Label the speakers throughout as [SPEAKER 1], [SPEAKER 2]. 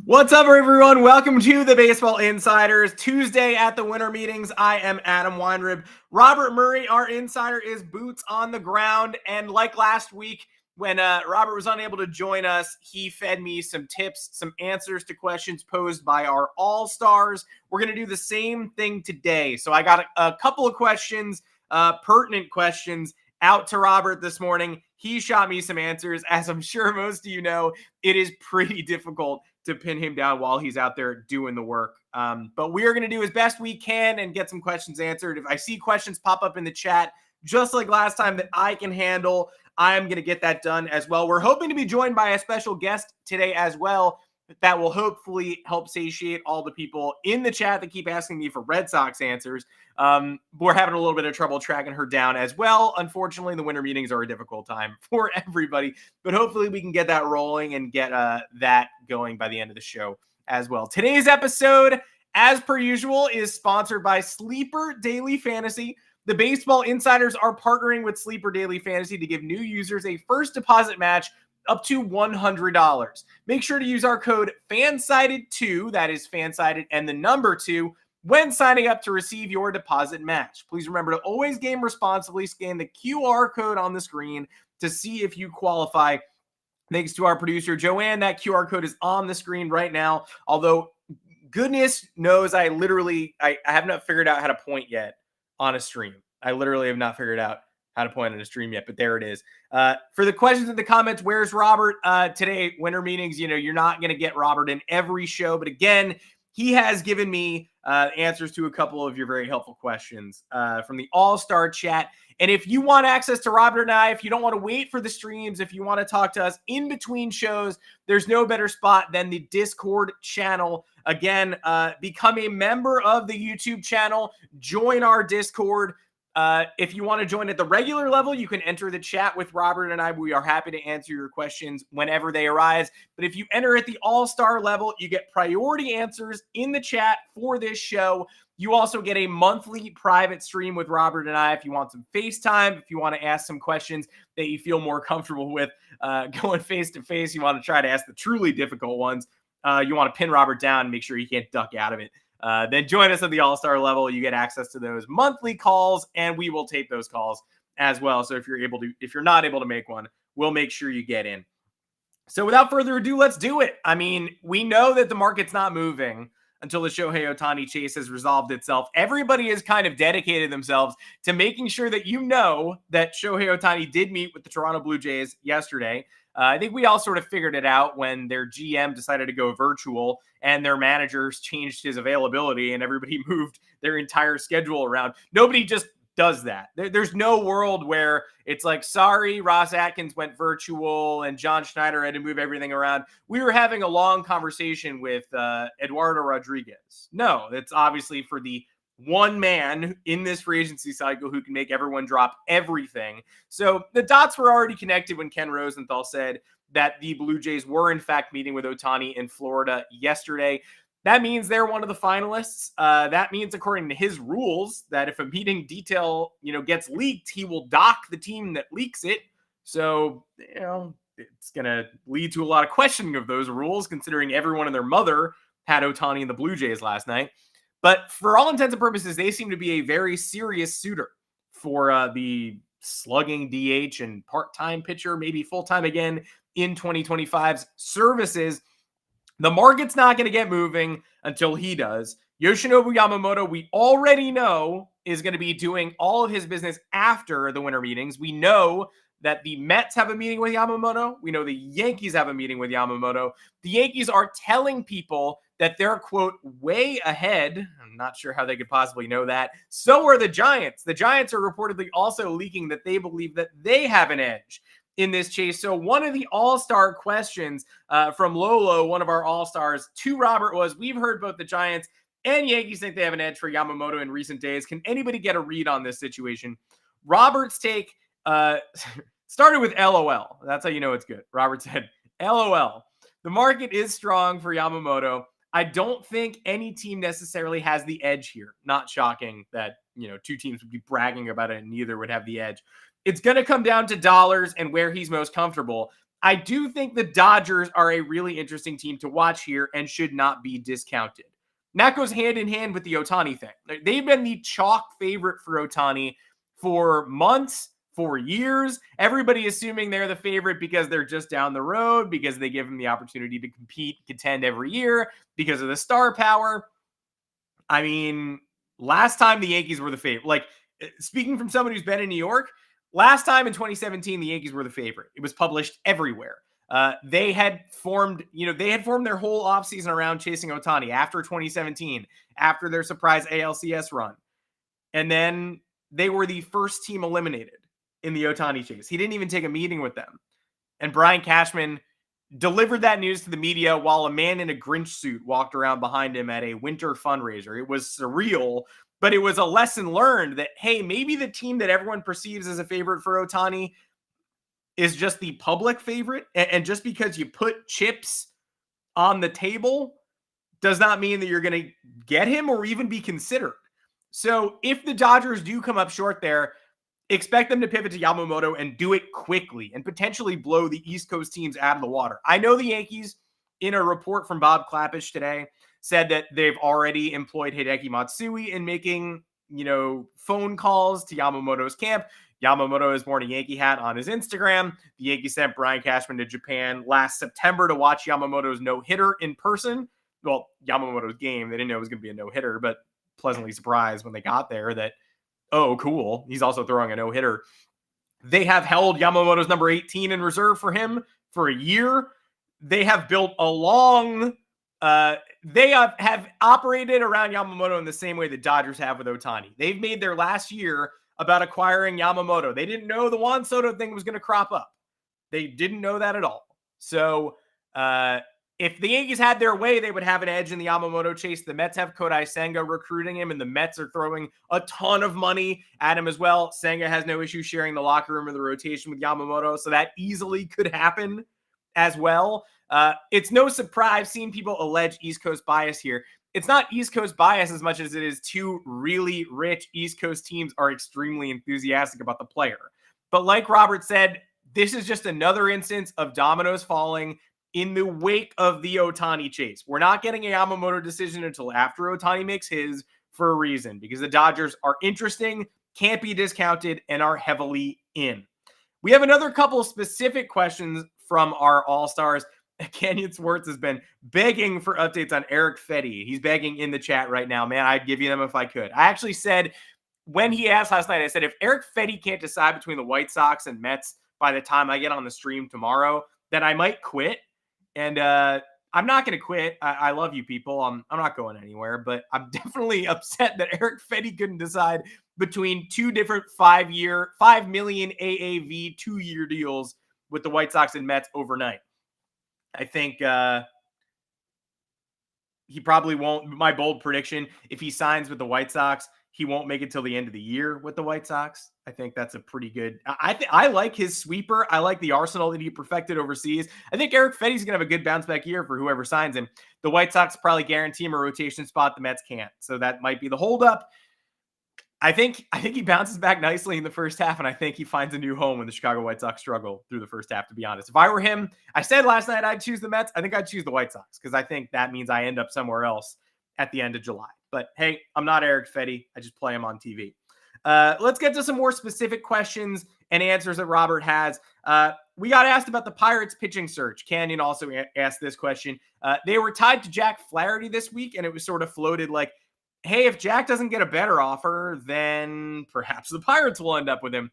[SPEAKER 1] What's up, everyone? Welcome to the Baseball Insiders. Tuesday at the winter meetings. I am Adam Weinrib. Robert Murray, our insider, is boots on the ground. And like last week, when Robert was unable to join us, he fed me some tips, some answers to questions posed by our All-Stars. We're going to do the same thing today. So I got a couple of questions, pertinent questions, out to Robert this morning. He shot me some answers. As I'm sure most of you know, it is pretty difficult to pin him down while he's out there doing the work. But we are going to do as best we can and get some questions answered. If I see questions pop up in the chat, just like last time, that I can handle, I'm going to get that done as well. We're hoping to be joined by a special guest today as well. That will hopefully help satiate all the people in the chat that keep asking me for Red Sox answers. We're having a little bit of trouble tracking her down as well. Unfortunately, the winter meetings are a difficult time for everybody, but hopefully we can get that rolling and get that going by the end of the show as well. Today's episode, as per usual, is sponsored by Sleeper Daily Fantasy. The Baseball Insiders are partnering with Sleeper Daily Fantasy to give new users a first deposit match up to $100. Make sure to use our code FANSIDED2, that is FANSIDED and the number 2, when signing up to receive your deposit match. Please remember to always game responsibly. Scan the QR code on the screen to see if you qualify. Thanks to our producer, Joanne. That QR code is on the screen right now. Although, goodness knows, I have not figured out how to point yet on a stream. I literally have not figured out how to point on a stream yet, but there it is. For the questions in the comments, where's Robert today? Winter meetings, you're not going to get Robert in every show, but again, he has given me answers to a couple of your very helpful questions from the All-Star chat. And if you want access to Robert and I, if you don't want to wait for the streams, if you want to talk to us in between shows, there's no better spot than the Discord channel. Again, become a member of the YouTube channel, join our Discord. If you want to join at the regular level, you can enter the chat with Robert and I. We are happy to answer your questions whenever they arise. But if you enter at the All-Star level, you get priority answers in the chat for this show. You also get a monthly private stream with Robert and I if you want some FaceTime, if you want to ask some questions that you feel more comfortable with going face-to-face. You want to try to ask the truly difficult ones. You want to pin Robert down and make sure he can't duck out of it. Then join us at the All-Star level. You get access to those monthly calls, and we will tape those calls as well. So if you're not able to make one, we'll make sure you get in. So without further ado, let's do it. I mean, we know that the market's not moving until the Shohei Ohtani chase has resolved itself. Everybody has kind of dedicated themselves to making sure that you know that Shohei Ohtani did meet with the Toronto Blue Jays yesterday. I think we all sort of figured it out when their GM decided to go virtual and their managers changed his availability and everybody moved their entire schedule around. Nobody just does that. There's no world where it's like, sorry, Ross Atkins went virtual and John Schneider had to move everything around. We were having a long conversation with Eduardo Rodriguez. No, it's obviously for the one man in this free agency cycle who can make everyone drop everything. So the dots were already connected when Ken Rosenthal said that the Blue Jays were in fact meeting with Ohtani in Florida yesterday. That means they're one of the finalists. That means, according to his rules, that if a meeting detail, gets leaked, he will dock the team that leaks it. So, it's going to lead to a lot of questioning of those rules, considering everyone and their mother had Ohtani and the Blue Jays last night. But for all intents and purposes, they seem to be a very serious suitor for the slugging DH and part-time pitcher, maybe full-time again in 2025's services. The market's not going to get moving until he does. Yoshinobu Yamamoto, we already know, is going to be doing all of his business after the winter meetings. We know that the Mets have a meeting with Yamamoto. We know the Yankees have a meeting with Yamamoto. The Yankees are telling people that they're, quote, way ahead. I'm not sure how they could possibly know that. So are the Giants. The Giants are reportedly also leaking that they believe that they have an edge in this chase. So one of the all-star questions from Lolo, one of our all-stars, to Robert was, we've heard both the Giants and Yankees think they have an edge for Yamamoto in recent days. Can anybody get a read on this situation? Robert's take started with LOL. That's how you know it's good. Robert said, LOL. The market is strong for Yamamoto. I don't think any team necessarily has the edge here. Not shocking that, two teams would be bragging about it and neither would have the edge. It's going to come down to dollars and where he's most comfortable. I do think the Dodgers are a really interesting team to watch here and should not be discounted. And that goes hand in hand with the Ohtani thing. They've been the chalk favorite for Ohtani for months, for years. Everybody assuming they're the favorite because they're just down the road, because they give him the opportunity to compete, contend every year, because of the star power. I mean, last time the Yankees were the favorite. Like, speaking from someone who's been in New York, last time in 2017, the Yankees were the favorite. It was published everywhere. They had formed their whole offseason around chasing Ohtani after 2017, after their surprise ALCS run. And then they were the first team eliminated in the Ohtani chase. He didn't even take a meeting with them. And Brian Cashman delivered that news to the media while a man in a Grinch suit walked around behind him at a winter fundraiser. It was surreal, but it was a lesson learned that, hey, maybe the team that everyone perceives as a favorite for Ohtani is just the public favorite. And just because you put chips on the table does not mean that you're going to get him or even be considered. So if the Dodgers do come up short there, expect them to pivot to Yamamoto and do it quickly and potentially blow the East Coast teams out of the water. I know the Yankees, in a report from Bob Klapisch today, said that they've already employed Hideki Matsui in making, phone calls to Yamamoto's camp. Yamamoto has worn a Yankee hat on his Instagram. The Yankees sent Brian Cashman to Japan last September to watch Yamamoto's no-hitter in person. Well, Yamamoto's game. They didn't know it was going to be a no-hitter, but pleasantly surprised when they got there that, oh, cool, he's also throwing a no-hitter. They have held Yamamoto's number 18 in reserve for him for a year. They have built a long they have operated around Yamamoto in the same way the Dodgers have with Ohtani. They've made their last year about acquiring Yamamoto. They didn't know the Juan Soto thing was going to crop up. They didn't know that at all. So if the Yankees had their way, they would have an edge in the Yamamoto chase. The Mets have Kodai Senga recruiting him, and the Mets are throwing a ton of money at him as well. Senga has no issue sharing the locker room or the rotation with Yamamoto, so that easily could happen as well. It's no surprise seeing people allege East Coast bias here. It's not East Coast bias as much as it is two really rich East Coast teams are extremely enthusiastic about the player. But like Robert said, this is just another instance of dominoes falling in the wake of the Ohtani chase. We're not getting a Yamamoto decision until after Ohtani makes his, for a reason, because the Dodgers are interesting, can't be discounted, and are heavily in. We have another couple of specific questions from our All-Stars. Canyon Swartz has been begging for updates on Eric Fedde. He's begging in the chat right now. Man, I'd give you them if I could. I actually said, when he asked last night, I said, if Eric Fedde can't decide between the White Sox and Mets by the time I get on the stream tomorrow, then I might quit. And I'm not going to quit. I love you people. I'm not going anywhere, but I'm definitely upset that Eric Fedde couldn't decide between two different 5 million AAV 2-year deals with the White Sox and Mets overnight. I think he probably won't. My bold prediction, if he signs with the White Sox, he won't make it till the end of the year with the White Sox. I think that's a pretty good. I like his sweeper. I like the arsenal that he perfected overseas. I think Eric Fedde's going to have a good bounce back year for whoever signs him. The White Sox probably guarantee him a rotation spot. The Mets can't. So that might be the holdup. I think he bounces back nicely in the first half, and I think he finds a new home when the Chicago White Sox struggle through the first half, to be honest. If I were him, I said last night I'd choose the Mets. I think I'd choose the White Sox because I think that means I end up somewhere else at the end of July. But hey, I'm not Eric Fedde. I just play him on TV. Let's get to some more specific questions and answers that Robert has. We got asked about the Pirates pitching search. Canyon also asked this question. They were tied to Jack Flaherty this week, and it was sort of floated like, hey, if Jack doesn't get a better offer, then perhaps the Pirates will end up with him.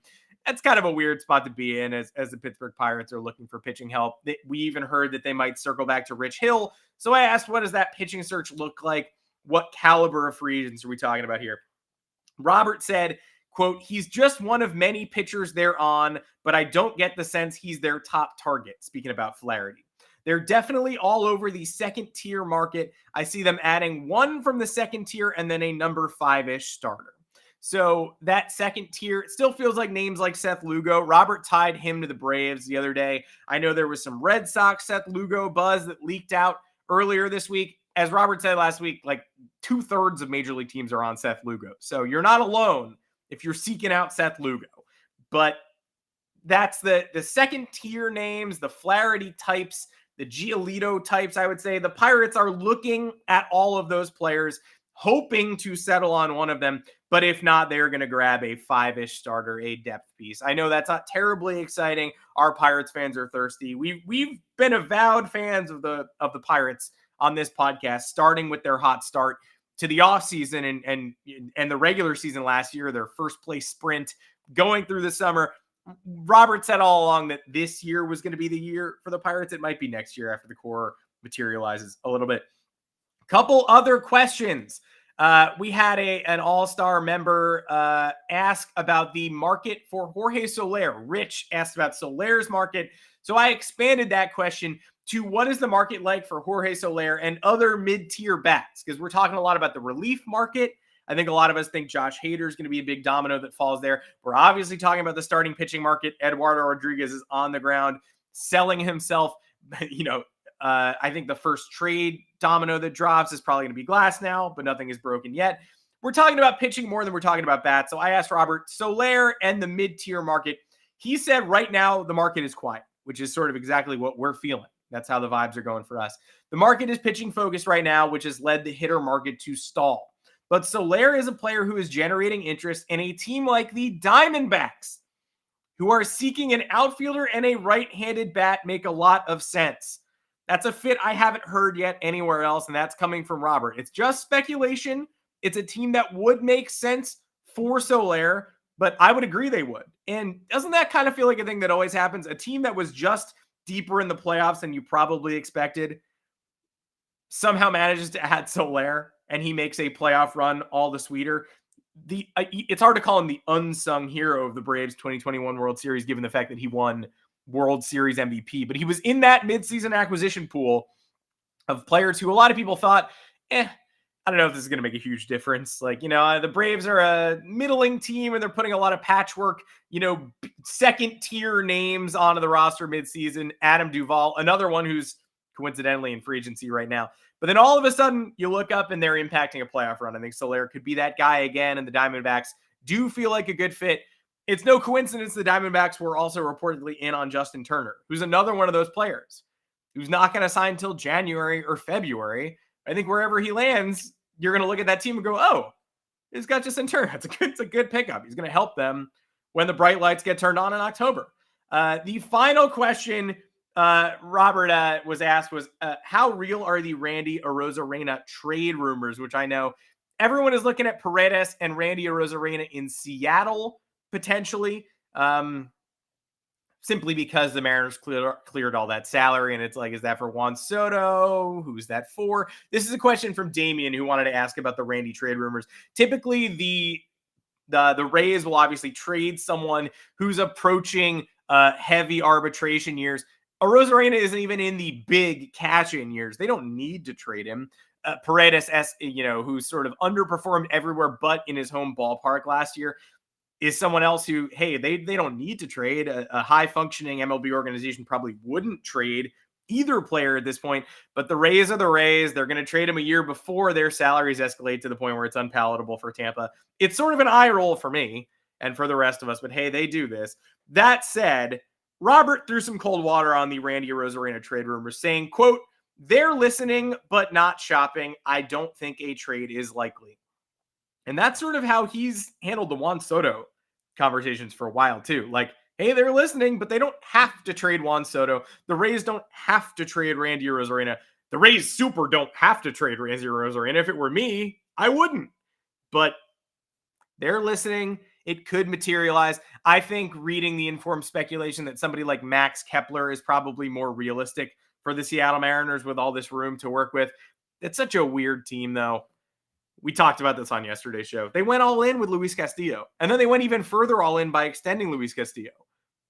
[SPEAKER 1] That's kind of a weird spot to be in as the Pittsburgh Pirates are looking for pitching help. We even heard that they might circle back to Rich Hill. So I asked, what does that pitching search look like? What caliber of free agents are we talking about here? Robert said, quote, he's just one of many pitchers they're on, but I don't get the sense he's their top target, speaking about Flaherty. They're definitely all over the second tier market. I see them adding one from the second tier and then a number 5-ish starter. So that second tier, it still feels like names like Seth Lugo. Robert tied him to the Braves the other day. I know there was some Red Sox Seth Lugo buzz that leaked out earlier this week. As Robert said last week, like 2/3 of major league teams are on Seth Lugo. So you're not alone if you're seeking out Seth Lugo. But that's the second tier names, the Flaherty types, the Giolito types, I would say. The Pirates are looking at all of those players, hoping to settle on one of them. But if not, they're going to grab a 5-ish starter, a depth piece. I know that's not terribly exciting. Our Pirates fans are thirsty. We've been avowed fans of the Pirates on this podcast, starting with their hot start to the offseason and the regular season last year, their first place sprint going through the summer. Robert said all along that this year was going to be the year for the Pirates. It might be next year after the core materializes a little bit. Couple other questions. We had an all-star member ask about the market for Jorge Soler. Rich asked about Soler's market. So I expanded that question to what is the market like for Jorge Soler and other mid-tier bats? Because we're talking a lot about the relief market. I think a lot of us think Josh Hader is going to be a big domino that falls there. We're obviously talking about the starting pitching market. Eduardo Rodriguez is on the ground selling himself. I think the first trade domino that drops is probably going to be Glass now, but nothing is broken yet. We're talking about pitching more than we're talking about bats. So I asked Robert, Soler and the mid-tier market. He said right now the market is quiet, which is sort of exactly what we're feeling. That's how the vibes are going for us. The market is pitching focused right now, which has led the hitter market to stall. But Soler is a player who is generating interest, in a team like the Diamondbacks, who are seeking an outfielder and a right-handed bat, make a lot of sense. That's a fit I haven't heard yet anywhere else, and that's coming from Robert. It's just speculation. It's a team that would make sense for Soler, but I would agree they would. And doesn't that kind of feel like a thing that always happens? A team that was just deeper in the playoffs than you probably expected somehow manages to add Soler, and he makes a playoff run all the sweeter. It's hard to call him the unsung hero of the Braves 2021 World Series, given the fact that he won World Series MVP, but he was in that midseason acquisition pool of players who a lot of people thought, I don't know if this is going to make a huge difference. The Braves are a middling team and they're putting a lot of patchwork, second tier names onto the roster midseason. Adam Duvall, another one who's coincidentally in free agency right now. But then all of a sudden you look up and they're impacting a playoff run. I think Soler could be that guy again, and the Diamondbacks do feel like a good fit. It's no coincidence the Diamondbacks were also reportedly in on Justin Turner, who's another one of those players who's not going to sign until January or February. I think wherever he lands, you're going to look at that team and go, oh, he's got Justin Turner. It's a good pickup. He's going to help them when the bright lights get turned on in October. The final question Robert was asked was, how real are the Randy Arozarena trade rumors, which I know everyone is looking at Paredes and Randy Arozarena in Seattle potentially, simply because the Mariners cleared all that salary, and it's like, is that for Juan Soto? Who's that for? This is a question from Damien, who wanted to ask about the Randy trade rumors. Typically, the Rays will obviously trade someone who's approaching heavy arbitration years. Arozarena isn't even in the big cash-in years. They don't need to trade him. Paredes, who's sort of underperformed everywhere but in his home ballpark last year, is someone else who, hey, they don't need to trade. A high-functioning MLB organization probably wouldn't trade either player at this point, but the Rays are the Rays. They're going to trade him a year before their salaries escalate to the point where it's unpalatable for Tampa. It's sort of an eye roll for me and for the rest of us, but hey, they do this. That said, Robert threw some cold water on the Randy Arozarena trade rumors, saying, quote, they're listening but not shopping. I don't think a trade is likely. And that's sort of how he's handled the Juan Soto conversations for a while too. Like, hey, they're listening, but they don't have to trade Juan Soto. The Rays don't have to trade Randy Arozarena. The Rays super don't have to trade Randy Arozarena. If it were me, I wouldn't. But they're listening. It could materialize. I think reading the informed speculation that somebody like Max Kepler is probably more realistic for the Seattle Mariners with all this room to work with. It's such a weird team, though. We talked about this on yesterday's show. They went all in with Luis Castillo, and then they went even further all in by extending Luis Castillo.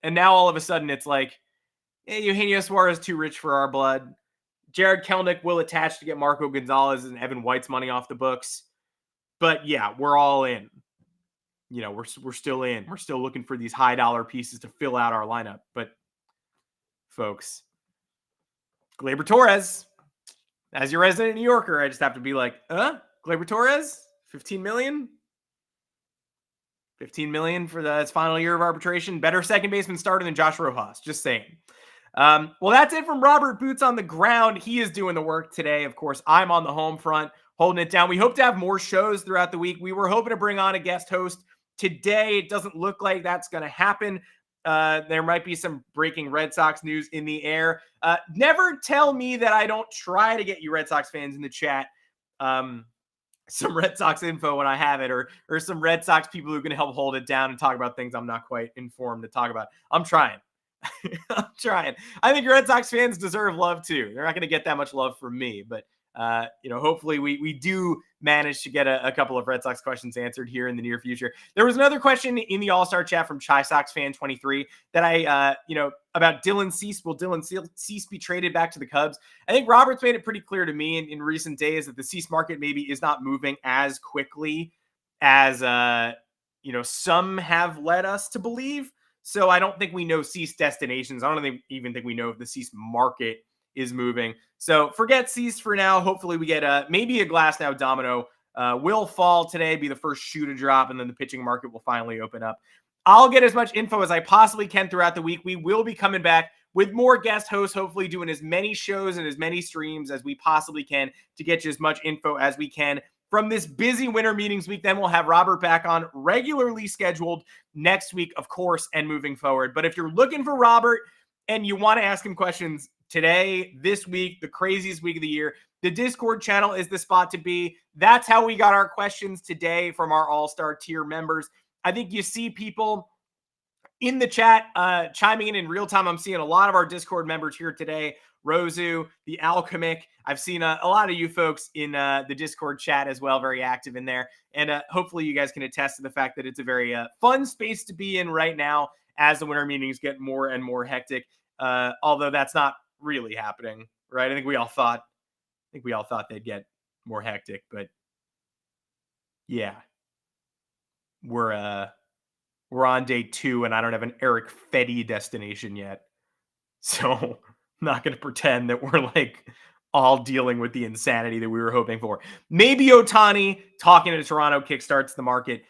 [SPEAKER 1] And now all of a sudden it's like, hey, Eugenio Suarez too rich for our blood. Jared Kelnick will attach to get Marco Gonzalez and Evan White's money off the books. But yeah, we're all in. We're still in. We're still looking for these high dollar pieces to fill out our lineup. But folks, Gleyber Torres, as your resident New Yorker, I just have to be like, Gleyber Torres, $15 million? $15 million for his final year of arbitration. Better second baseman starter than Josh Rojas. Just saying. Well, that's it from Robert Boots on the ground. He is doing the work today. Of course, I'm on the home front holding it down. We hope to have more shows throughout the week. We were hoping to bring on a guest host today. It doesn't look like that's going to happen. There might be some breaking Red Sox news in the air. Never tell me that I don't try to get you Red Sox fans in the chat some Red Sox info when I have it, or some Red Sox people who can help hold it down and talk about things I'm not quite informed to talk about. I'm trying. I'm trying. I think Red Sox fans deserve love too. They're not going to get that much love from me, but hopefully we do manage to get a couple of Red Sox questions answered here in the near future. There was another question in the All-Star chat from Chi Sox fan 23 that I, about Dylan Cease. Will Dylan Cease be traded back to the Cubs? I think Robert's made it pretty clear to me in recent days that the Cease market maybe is not moving as quickly as, some have led us to believe. So I don't think we know Cease destinations. I don't even think we know if the Cease market is moving. So forget Cease for now. Hopefully we get maybe a glass now domino will fall today, be the first shoe to drop, and then the pitching market will finally open up. I'll get as much info as I possibly can throughout the week. We will be coming back with more guest hosts, hopefully doing as many shows and as many streams as we possibly can to get you as much info as we can from this busy winter meetings week. Then we'll have Robert back on regularly scheduled next week, of course, and moving forward. But if you're looking for Robert and you want to ask him questions today, this week, the craziest week of the year, the Discord channel is the spot to be. That's how we got our questions today from our All-Star tier members. I think you see people in the chat chiming in real time. I'm seeing a lot of our Discord members here today. Rosu, the Alchemic. I've seen a lot of you folks in the Discord chat as well, very active in there. And hopefully you guys can attest to the fact that it's a very fun space to be in right now as the winter meetings get more and more hectic. Although that's not really happening, right? I think we all thought they'd get more hectic, but yeah, we're on day 2 and I don't have an Eric Fedde destination yet. So I'm not going to pretend that we're like all dealing with the insanity that we were hoping for. Maybe Ohtani talking to Toronto kickstarts the market.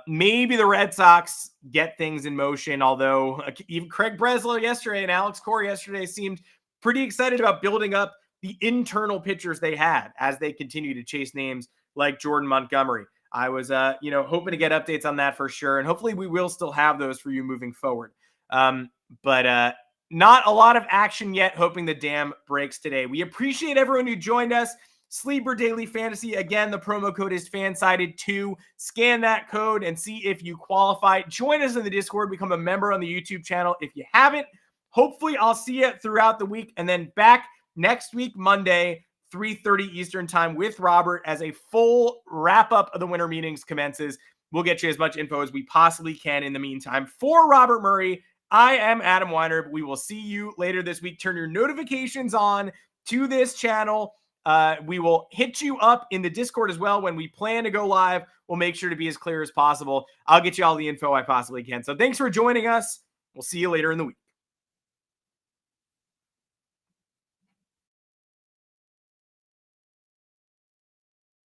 [SPEAKER 1] Maybe the Red Sox get things in motion, although even Craig Breslow yesterday and Alex Cora yesterday seemed pretty excited about building up the internal pitchers they had as they continue to chase names like Jordan Montgomery. I was, hoping to get updates on that for sure. And hopefully we will still have those for you moving forward. But not a lot of action yet, hoping the dam breaks today. We appreciate everyone who joined us. Sleeper Daily Fantasy. Again, the promo code is FANSIDED2. Scan that code and see if you qualify. Join us in the Discord. Become a member on the YouTube channel if you haven't. Hopefully, I'll see you throughout the week. And then back next week, Monday, 3:30 Eastern time with Robert as a full wrap-up of the winter meetings commences. We'll get you as much info as we possibly can in the meantime. For Robert Murray, I am Adam Weiner. We will see you later this week. Turn your notifications on to this channel. We will hit you up in the Discord as well when we plan to go live. We'll make sure to be as clear as possible. I'll get you all the info I possibly can. So thanks for joining us. We'll see you later in the week.